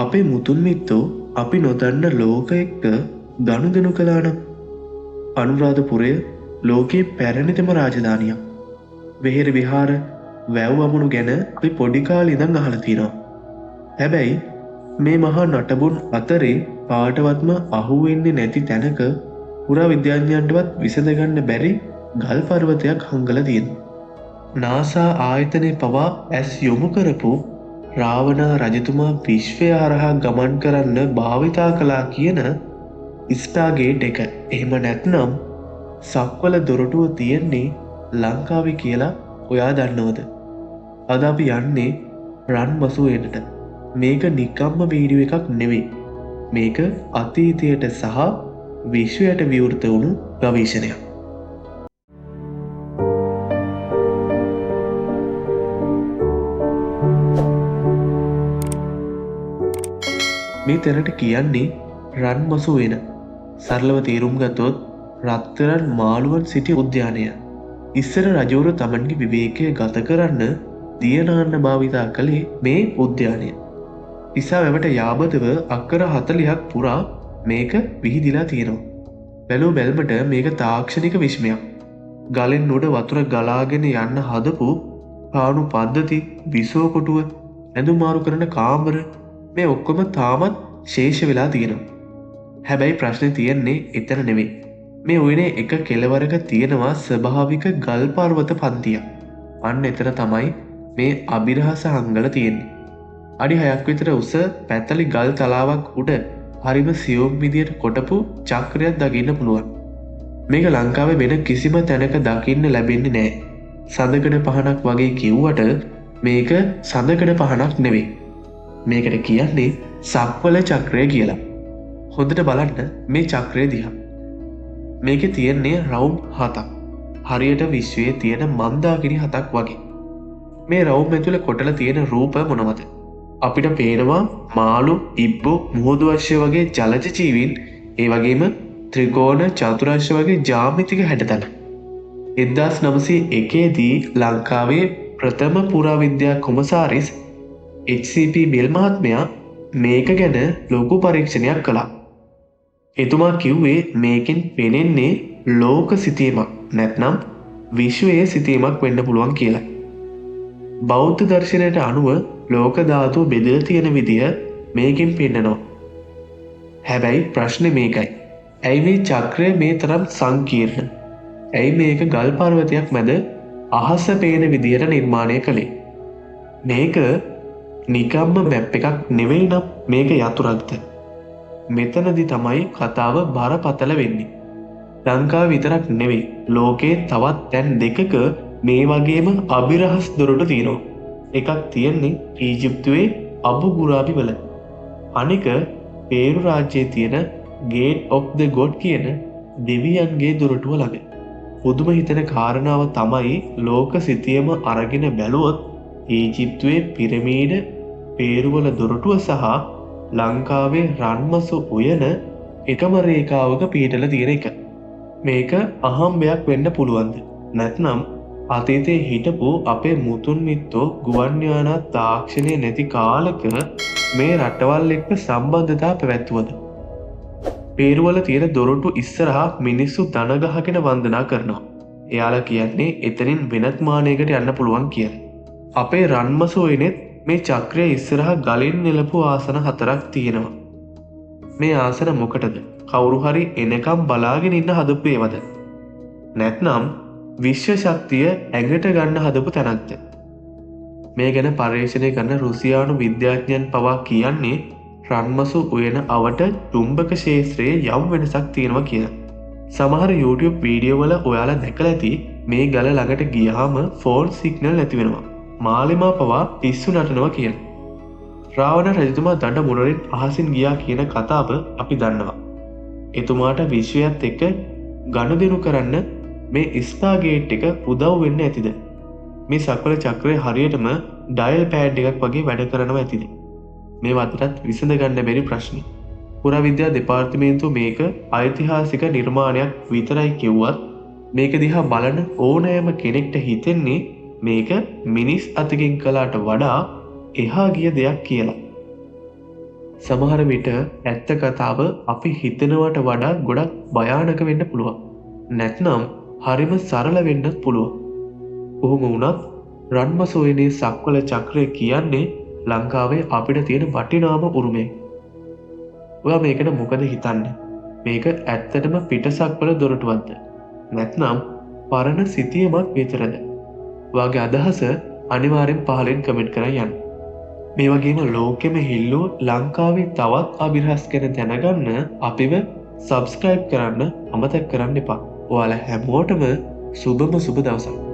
අපේ මුතුන් මිත්තෝ අපි නොදන්න ලෝක එක්ක ගනුදෙනු කළා නම් අනුරාධපුරය ලෝකයේ පැරණිතම රාජධානියක්. වෙහෙර විහාර වැව් අමුණු ගැන අපි පොඩි කාලේ ඉඳන් අහලා තියෙනවා. හැබැයි මේ මහා නටබුන් අතරේ පාටවත්ම අහුවෙන්නේ නැති තැනක පුරා විද්‍යාඥයන්ටවත් විසඳගන්න බැරි ගල් පර්වතයක් හංගලා තියෙනවා. නාසා ආයතනයේ පවා ඇස් යොමු කරපු රාවණා රජතුමා විශ්වය හරහා ගමන් කරන්න භාවිතා කළා කියන ස්ටාර්ගේට් එක. එහෙම නැත්නම් සක්වල දොරටුව තියෙන්නේ ලංකාවේ කියලා ඔයා දන්නවද? අද අපි යන්නේ රන් මසුවේනට. මේක නිකම්ම වීඩියෝ එකක් නෙවෙයි. මේක අතීතයට සහ විශ්වයට විවෘත වුණු ගවේෂණයක්. මේ තැනට කියන්නේ රන් මසුවේන. සරලව තේරුම් ගත්තොත් රත්තරන් මාළුවන් සිටි උද්‍යානය. ඉස්සර රජවරු තමන්ගේ විවේකය ගත කරන්න දියනාන්න භාවිතා කළේ මේ උද්‍යානය. ඉසා වැවට යාබතව අක්කර 40ක් පුරා මේක විහිදිලා තියෙනවා. බැලූ බැල්මට මේක තාක්ෂණික විශ්මයක්. ගලෙන් උඩ වතුර ගලාගෙන යන්න හදපු පානු පද්ධති, විසෝ කොටුව, ඇඳුම් මාරු කරන කාමර මේ ඔක්කොම තාමත් ශේෂ වෙලා තියෙනවා. හැබැයි ප්‍රශ්නේ තියෙන්නේ එතන නෙවෙයි. මේ උයනේ එක කෙළවරක තියෙනවා ස්වභාවික ගල් පර්වත පන්තියක්. අන්න එතන තමයි මේ අභිරහස හංගලා තියෙන්නේ. අඩි 6ක් විතර උස පැතලි ගල් තලාවක් උඩ හරිම සියුම් විදියට කොටපු චක්‍රයක් දකින්න පුළුවන්. මේක ලංකාවේ වෙන කිසිම තැනක දකින්න ලැබෙන්නේ නැහැ. සඳකඩ පහනක් වගේ කිව්වට මේක සඳකඩ පහනක් නෙවෙයි. මේකට කියන්නේ සක්වල චක්‍රය කියලා. හොඳට බලන්න මේ චක්‍රය දිහා. මේකේ තියෙන්නේ රවුම් 7ක්. හරියට විශ්වයේ තියෙන මන්දාකිණි 7ක් වගේ. මේ රවුම් ඇතුලේ කොටලා තියෙන රූප මොනවද? අපිට පේනවා මාළු, ඉබ්බෝ, මුහුදු අශ්වය වගේ ජලජ ජීවීන්, ඒ වගේම ත්‍රිකෝණ, චතුරස්‍ර වගේ ජ්‍යාමිතික හැඩතල. 1901 දී ලංකාවේ ප්‍රථම පුරාවිද්‍යා කොමසාරිස් HCP බෙල් මහත්මයා මේක ගැන ලොකු පරීක්ෂණයක් කළා. එතුමා කිව්වේ මේකෙන් පෙනෙන්නේ ලෝක සිතීමක් නැත්නම් විශ්වයේ සිතීමක් වෙන්න පුළුවන් කියලා. බෞද්ධ දර්ශනයට අනුව ලෝක ධාතුව බෙදලා තියෙන විදිය මේකෙන් පෙන්නනවා. හැබැයි ප්‍රශ්නේ මේකයි. ඇයි මේ චක්‍රය මේ තරම් සංකීර්ණ? ඇයි මේක ගල් පර්වතයක් මැද අහස පේන විදියට නිර්මාණය කළේ? මේක නිකම්ම මැප් එකක් නෙවෙයි නම් මේක යතුරක්ද? මෙතනදි තමයි කතාව බරපතල වෙන්නේ. ලංකාව විතරක් නෙවෙයි ලෝකයේ තවත් තැන් දෙකක මේ වගේම අභිරහස් දොරටු තියෙනවා. එකක් තියෙන්නේ ඊජිප්තුවේ අබු ගුරාබි වල. අනික පේරු රාජ්‍යයේ තියෙන ගේට් ඔෆ් ද ගොඩ් කියන දෙවියන්ගේ දොරටුව ළඟ. පුදුම හිතෙන කාරණාව තමයි ලෝක සිතියම අරගෙන බැලුවොත් ඊජිප්තුවේ පිරමීඩ, පේරුවල දොරටුව සහ ලංකාවේ රන්මසු උයන එකම රේඛාවක පිහිටලා තියෙන එක. මේක අහම්බයක් වෙන්න පුළුවන්ද? නැත්නම් අතීතයේ හිටපු අපේ මුතුන් මිත්තෝ ගුවන් යාන තාක්ෂණය නැති කාලක මේ රටවල් එක්ක සම්බන්ධතා පැවැත්වුවද? පේරුවල තියෙන දොරටු ඉස්සරහා මිනිස්සු දන ගහගෙන වන්දනා කරනවා. එයාලා කියන්නේ එතනින් වෙනත් මානයකට යන්න පුළුවන් කියලා. අපේ රන්මසු උයනෙත් මේ චක්‍රය ඉස්සරහා ගලින් නෙලපු ආසන 4ක් තියෙනවා. මේ ආසන මොකටද? කවුරු හරි එනකම් බලාගෙන ඉන්න හදපු ඒවද? නැත්නම් විශ්ව ශක්තිය ඇඟට ගන්න හදපු තැනක්ද? මේ ගැන පර්යේෂණය කරන රුසියානු විද්‍යාඥයන් පවා කියන්නේ රන්මසු උයන අවට චුම්බක ක්ෂේත්‍රයේ යම් වෙනසක් තියෙනවා කියලා. සමහර YouTube වීඩියෝ වල ඔයාලා දැකලා ඇති මේ ගල ළඟට ගියාම ෆෝන් සිග්නල් නැති වෙනවා. මාලිමා පවා පිස්සු නටනවා කියන. රාවණ රජතුමා දඬ මුරරින් අහසින් ගියා කියන කතාව අපි දන්නවා. එතුමාට විශ්වයත් එක්ක ගනුදෙනු කරන්න මේ ස්ටාර්ගේට් එක උදව් වෙන්න ඇතිද? මේ සක්වල චක්‍රය හරියටම ඩයල් පෑඩ් එකක් වගේ වැඩ කරනවා ඇතිද? මේ වතරත් විසඳ ගන්න බැරි ප්‍රශ්න. පුරාවිද්‍යා දෙපාර්තමේන්තුව මේක ඓතිහාසික නිර්මාණයක් විතරයි කිව්වත් මේක දිහා බලන ඕනෑම කෙනෙක්ට හිතෙන්නේ මේක මිනිස් අතකින් කළාට වඩා එහා ගිය දෙයක් කියලා. සමහර විට ඇත්ත කතාව අපි හිතනවට වඩා ගොඩක් භයානක වෙන්න පුළුවන්. නැත්නම් හරිම සරල වෙන්නත් පුළුවන්. කොහොම වුණත් රන්මසෝයනේ සක්වල චක්‍රය කියන්නේ ලංකාවේ අපිට තියෙන වටිනාම උරුමය. ඔයා මේකට මොකද හිතන්නේ? මේක ඇත්තටම පිටසක්වල දොරටුවක්ද? නැත්නම් පරණ සිතියමක් විතරද? ඔයාගේ අදහස අනිවාර්යෙන් පහලින් කමෙන්ට් කරලා යන්න. මේ වගේම ලෝකෙම හිල්ලුව ලංකාවේ තවත් අභිරහස් ගැන දැනගන්න අපිව සබස්ක්‍රයිබ් කරන්න අමතක කරන්න එපා. ඔයාලා හැමෝටම සුබම සුබ දවසක්.